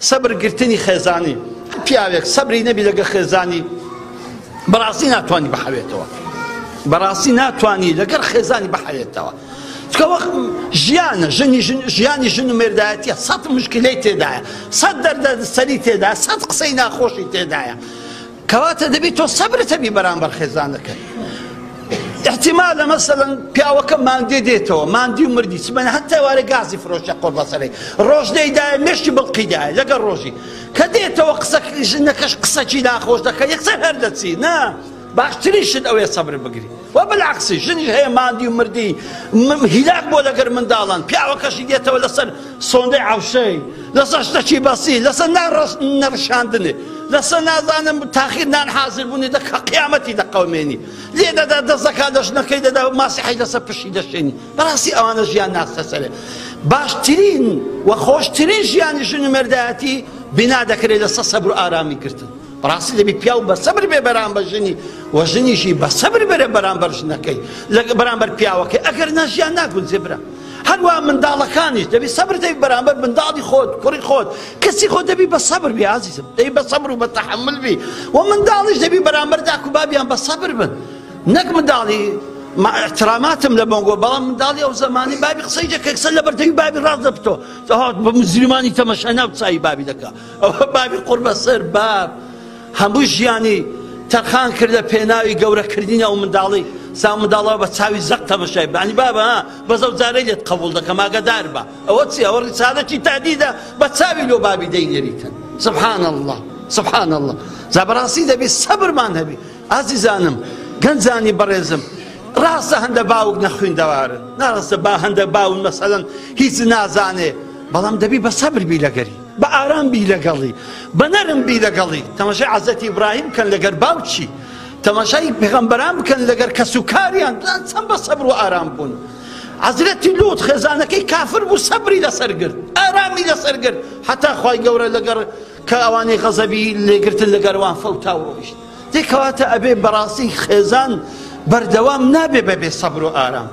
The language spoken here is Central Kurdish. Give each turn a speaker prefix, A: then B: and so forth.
A: سەبر گرتنی خێزانی پیاوێک سەبری نەبی لەگە خێزانی بەڕاستی ناتوانانی بەحەوێتەوە بەڕاستی ناتوانانی لەگەر خێزانی بەحەوێتەوە چکەوە ژیانە ژیانی ژن و مێردایەتیە سەد مشکلەی تێدایە سەد دەردەسەری تێدایە سەد قسەی ناخۆشی تێدایە کەواتە دەبێت تۆ سەبرت هەبی بەرامبەر خێزانەکەت احتمالە مەسەڵەن پیاوەکە ماندێ دێتەوە ماندی و مردی چبەنە هەتا وارە گازی فرۆشە قۆڵ بەسەرەی ڕۆژ دەیدایە مێشتی بڵقیدایە لەگەڵ ڕۆژی کە دێتەوە ژنەکەش قسەکی ناخۆش دەکە یەکسەر هەردەچی نا باشتریشت ئەوەیە سەبر بگری و بەلاکسی ژنیش هەیە ماندی و مردی هیلاک بۆ لەگەر منداڵان پیاوەکەشی دێتەوە لەسەر سۆندەی عەوشەی لەسەر شتێکی بەسی لەسەر نەڕشاندنێ لەسەر نازانم تاخیر نان حاضر بوونی دەکە قیامەتی دەقەومێنی لێ دەدا دەستەکە دە ژنەکەی دەدا ماسیحەی لەسەر پشتی دەشێنی بەڕاستی ئەوانە ژیان ناستە سەرێ باشترین و خۆشترین ژیانی ژن و مێردایەتی بنا دەکرێت لەسەر سەبر و ئارامی گرتن بەڕاستی دەبی پیاو بە سەبر بێ بەرامبەر ژنی و ژنیشی بە سەبر بێرە بەرامبەر ژنەکەی بەرامبەر پیاوەکەی ئەگەر نا ژیان ناگونجێ برا هەروە منداڵەکانیش دەبی سەبر دەبی بەرامبەر منداڵی خۆت کوڕی خۆت کەسی خۆت دەبی بە سەبر بی عەزیزم دەبی بە سەبر و بە تەحەمل بی و منداڵیش دەبی بەرامبەر داک و بابیان بە سەبر بن نەک منداڵی احتراماتم لە بۆنگۆ بەڵام منداڵی ئەو زەمانی بابی قسەی دەکە کەسەر لەبەر دەبی بابی ڕاست دەبتۆ بە مزریمانی تەمەشا ناو چاوی بابی دەکا ئەوە بابی قوڕ بەسەر باب هەموو ژیانی تەرخان کردە پێناوی گەورەکردنی ئەو منداڵی ساو منداڵەوە بە چاوی زەق تەمەشای بانی بابە بە زەوجارەی لێت قبوڵ دەکەم ئاگادار بە ئەوە چی ئەوە ڕیسالەتی تادیدە بە چاوی لۆ بابی دەینێریتن سبحان الله سبحان الله جا بەڕاستی دەبێت سەبرمان هەبی ئازیزانم گەنجانی بەڕێزم ڕاستە هەندە باوک نەخوێندەوارن ناڕاستە با هەندە باون مەسەڵەن هیچ نازانێ بەڵام دەبی بە سەبر بی لەگەری بە ئارام بی لەگەڵی بە نەرم بی لەگەڵی تەماشای حەزرەتی ئیبراهیم بکەن لەگەر باوچی تەماشای پێغەمبەران بکەن لەگەر کەس و کاریان چەند بە سەبر و ئارام بوون حەزرەتی لوط خێزانەکەی کافر بوو سەبری لەسەر گرت ئارامی لەسەر گرت حتا خوای گەورە لەگەر کە ئەوانەی غەزەبی لێگرتن لەگەروان فەوتا و ڕۆیشت دێکەواتە ئەبێ بەڕاستی خێزان بەردەوام نابێ بەبێ سەبر و ئارام